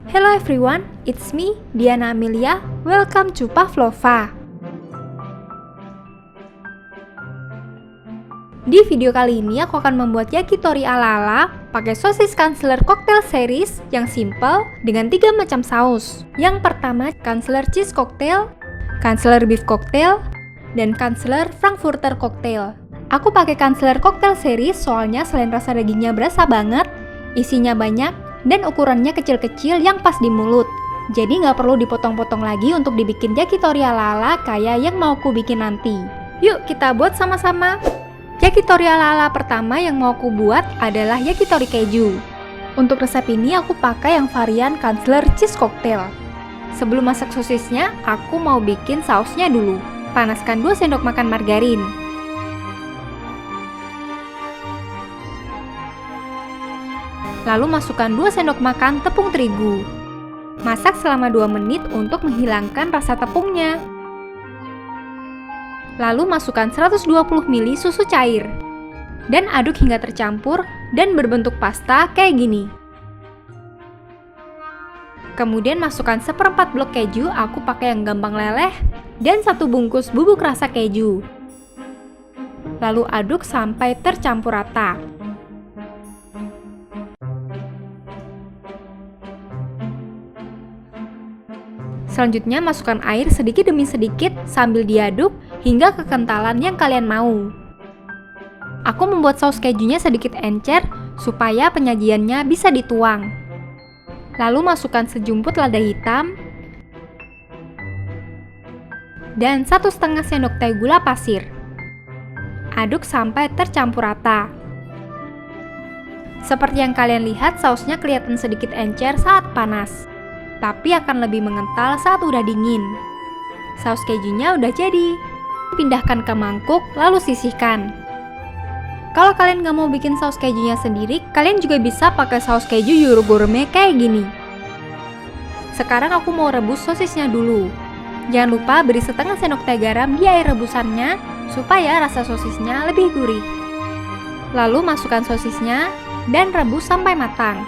Hello everyone, it's me, Diana Amelia. Welcome to Pavlova. Di video kali ini aku akan membuat yakitori ala-ala pakai sosis Kansler Cocktail Series yang simple dengan 3 macam saus. Yang pertama, Kansler Cheese Cocktail, Kansler Beef Cocktail, dan Kansler Frankfurter Cocktail. Aku pakai Kansler Cocktail Series soalnya selain rasa dagingnya berasa banget, isinya banyak, dan ukurannya kecil-kecil yang pas di mulut. Jadi nggak perlu dipotong-potong lagi untuk dibikin yakitori ala-ala kayak yang mau aku bikin nanti. Yuk kita buat sama-sama. Yakitori ala-ala pertama yang mau aku buat adalah yakitori keju. Untuk resep ini aku pakai yang varian Kansler Cheese Cocktail. Sebelum masak sosisnya, aku mau bikin sausnya dulu. Panaskan 2 sendok makan margarin. Lalu masukkan 2 sendok makan tepung terigu. Masak selama 2 menit untuk menghilangkan rasa tepungnya. Lalu masukkan 120 ml susu cair. Dan aduk hingga tercampur dan berbentuk pasta kayak gini. Kemudian masukkan 1/4 blok keju, aku pakai yang gampang leleh, dan 1 bungkus bubuk rasa keju. Lalu aduk sampai tercampur rata. Selanjutnya masukkan air sedikit demi sedikit sambil diaduk hingga kekentalan yang kalian mau. Aku membuat saus kejunya sedikit encer supaya penyajiannya bisa dituang. Lalu masukkan sejumput lada hitam dan 1,5 sendok teh gula pasir. Aduk sampai tercampur rata. Seperti yang kalian lihat, sausnya kelihatan sedikit encer saat panas, tapi akan lebih mengental saat udah dingin. Saus kejunya udah jadi. Pindahkan ke mangkuk, lalu sisihkan. Kalau kalian nggak mau bikin saus kejunya sendiri, kalian juga bisa pakai saus keju Euro Gourmet kayak gini. Sekarang aku mau rebus sosisnya dulu. Jangan lupa beri setengah sendok teh garam di air rebusannya, supaya rasa sosisnya lebih gurih. Lalu masukkan sosisnya, dan rebus sampai matang.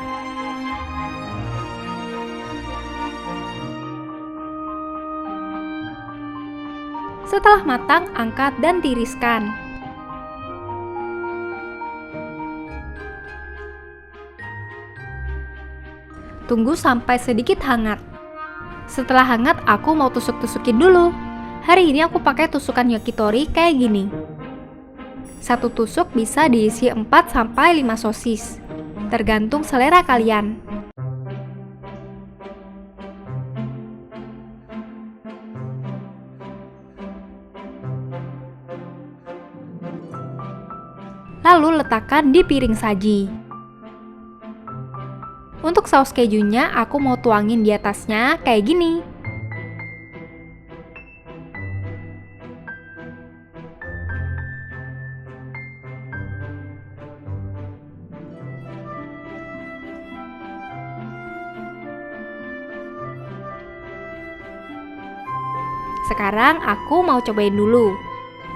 Setelah matang, angkat dan tiriskan. Tunggu sampai sedikit hangat. Setelah hangat, aku mau tusuk-tusukin dulu. Hari ini aku pakai tusukan yakitori kayak gini. 1 tusuk bisa diisi 4-5 sosis, tergantung selera kalian. Lalu letakkan di piring saji. Untuk saus kejunya, aku mau tuangin di atasnya kayak gini. Sekarang aku mau cobain dulu.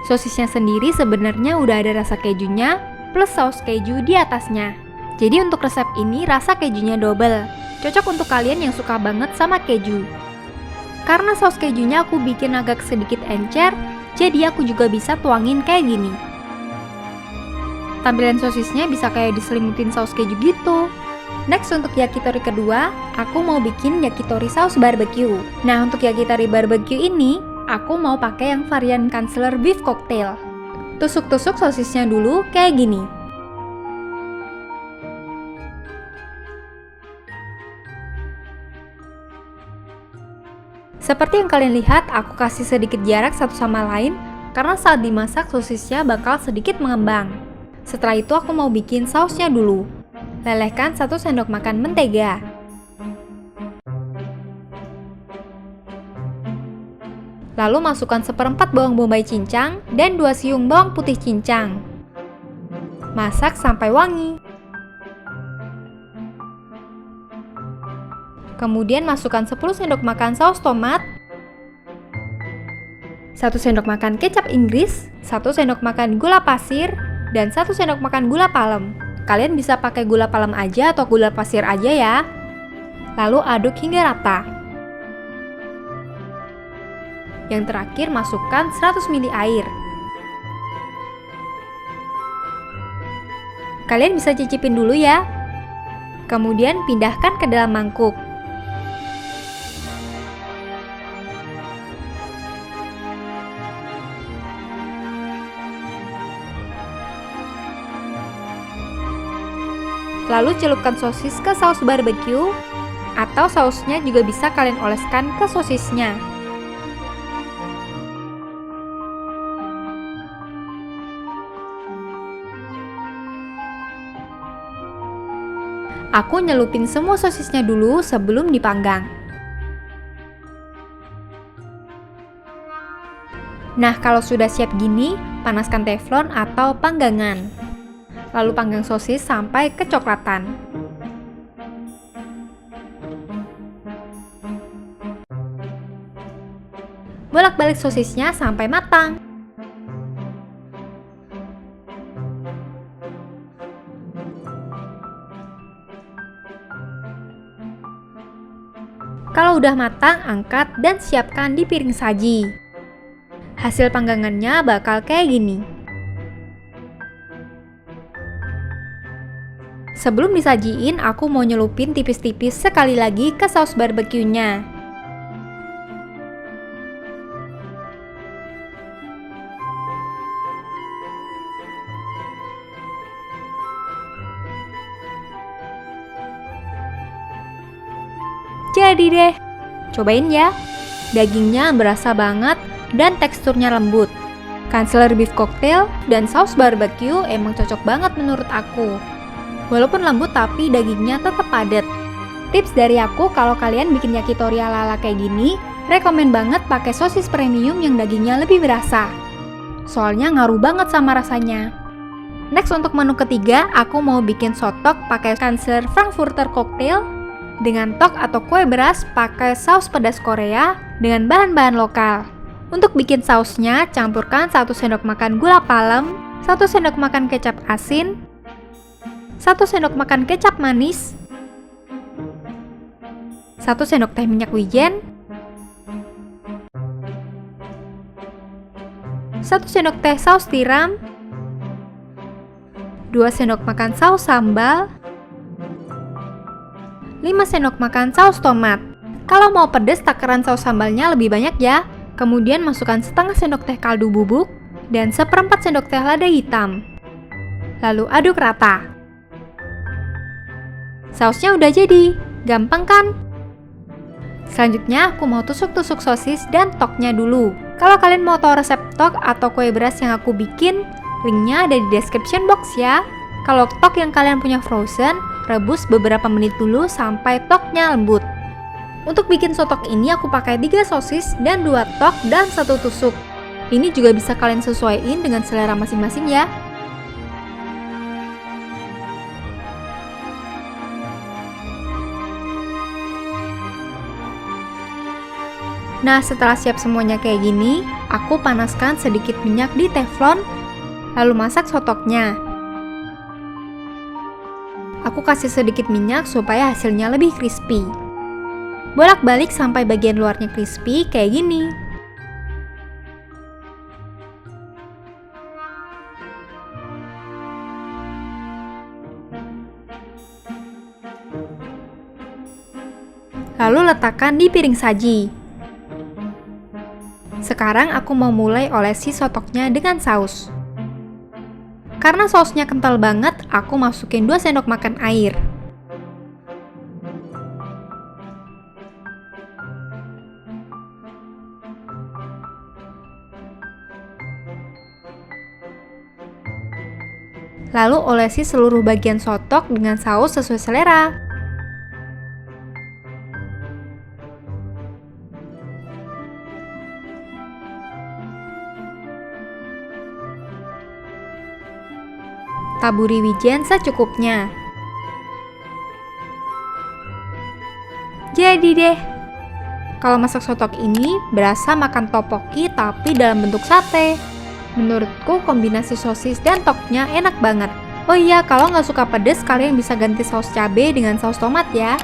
Sosisnya sendiri sebenarnya udah ada rasa kejunya plus saus keju di atasnya. Jadi untuk resep ini rasa kejunya double. Cocok untuk kalian yang suka banget sama keju. Karena saus kejunya aku bikin agak sedikit encer, jadi aku juga bisa tuangin kayak gini. Tampilan sosisnya bisa kayak diselimutin saus keju gitu. Next, untuk yakitori kedua, aku mau bikin yakitori saus barbecue. Nah, untuk yakitori barbecue ini, aku mau pakai yang varian Kansler Beef Cocktail. Tusuk-tusuk sosisnya dulu kayak gini. Seperti yang kalian lihat, aku kasih sedikit jarak satu sama lain karena saat dimasak sosisnya bakal sedikit mengembang. Setelah itu aku mau bikin sausnya dulu. Lelehkan 1 sendok makan mentega. Lalu masukkan 1/4 bawang bombay cincang dan 2 siung bawang putih cincang. Masak sampai wangi. Kemudian masukkan 10 sendok makan saus tomat, 1 sendok makan kecap Inggris, 1 sendok makan gula pasir, dan 1 sendok makan gula palem. Kalian bisa pakai gula palem aja atau gula pasir aja ya. Lalu aduk hingga rata. Yang terakhir masukkan 100 ml air. Kalian bisa cicipin dulu ya. Kemudian pindahkan ke dalam mangkuk. Lalu celupkan sosis ke saus barbeque, atau sausnya juga bisa kalian oleskan ke sosisnya. Aku nyelupin semua sosisnya dulu sebelum dipanggang. Nah, kalau sudah siap gini, panaskan teflon atau panggangan. Lalu panggang sosis sampai kecoklatan. Bolak-balik sosisnya sampai matang. Kalau udah matang, angkat dan siapkan di piring saji. Hasil panggangannya bakal kayak gini. Sebelum disajiin, aku mau nyelupin tipis-tipis sekali lagi ke saus barbeque-nya. Jadi deh, cobain ya. Dagingnya berasa banget dan teksturnya lembut. Kansler beef cocktail dan saus barbeque emang cocok banget menurut aku. Walaupun lembut tapi dagingnya tetap padat. Tips dari aku kalau kalian bikin yakitori ala-ala kayak gini, rekomen banget pakai sosis premium yang dagingnya lebih berasa. Soalnya ngaruh banget sama rasanya. Next, untuk menu ketiga, aku mau bikin sotok pakai Kansler Frankfurter cocktail dengan tok atau kue beras pakai saus pedas Korea dengan bahan-bahan lokal. Untuk bikin sausnya, campurkan 1 sendok makan gula palem, 1 sendok makan kecap asin, 1 sendok makan kecap manis, 1 sendok teh minyak wijen, 1 sendok teh saus tiram, 2 sendok makan saus sambal, 5 sendok makan saus tomat. Kalau mau pedas, takaran saus sambalnya lebih banyak ya. Kemudian masukkan setengah sendok teh kaldu bubuk dan 1/4 sendok teh lada hitam. Lalu aduk rata. Sausnya udah jadi, gampang kan? Selanjutnya aku mau tusuk-tusuk sosis dan toknya dulu. Kalau kalian mau tahu resep tok atau kue beras yang aku bikin, linknya ada di description box ya. Kalau tok yang kalian punya frozen, rebus beberapa menit dulu sampai toknya lembut. Untuk bikin sotok ini aku pakai 3 sosis dan 2 tok dan 1 tusuk. Ini juga bisa kalian sesuaiin dengan selera masing-masing ya. Nah, setelah siap semuanya kayak gini, aku panaskan sedikit minyak di teflon, lalu masak sotoknya. Aku kasih sedikit minyak supaya hasilnya lebih crispy. Bolak-balik sampai bagian luarnya crispy kayak gini. Lalu letakkan di piring saji. Sekarang aku mau mulai olesi sotoknya dengan saus. Karena sausnya kental banget, aku masukin 2 sendok makan air. Lalu olesi seluruh bagian sotok dengan saus sesuai selera. Taburi wijen secukupnya. Jadi deh, kalau masak sotok ini berasa makan tteokbokki tapi dalam bentuk sate. Menurutku kombinasi sosis dan toknya enak banget. Oh iya, kalau nggak suka pedes, kalian bisa ganti saus cabai dengan saus tomat ya.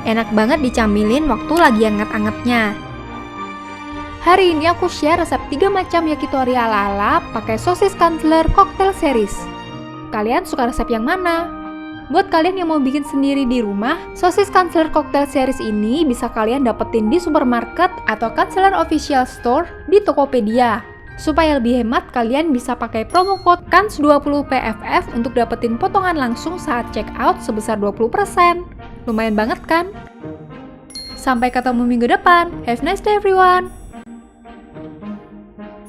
Enak banget dicamilin waktu lagi anget-angetnya. Hari ini aku share resep 3 macam yakitori ala-ala pakai sosis kansler cocktail series. Kalian suka resep yang mana? Buat kalian yang mau bikin sendiri di rumah, sosis kansler cocktail series ini bisa kalian dapetin di supermarket atau kansler official store di Tokopedia. Supaya lebih hemat, kalian bisa pakai promo code KANS20PFF untuk dapetin potongan langsung saat check out sebesar 20%. Lumayan banget kan? Sampai ketemu minggu depan. Have a nice day everyone!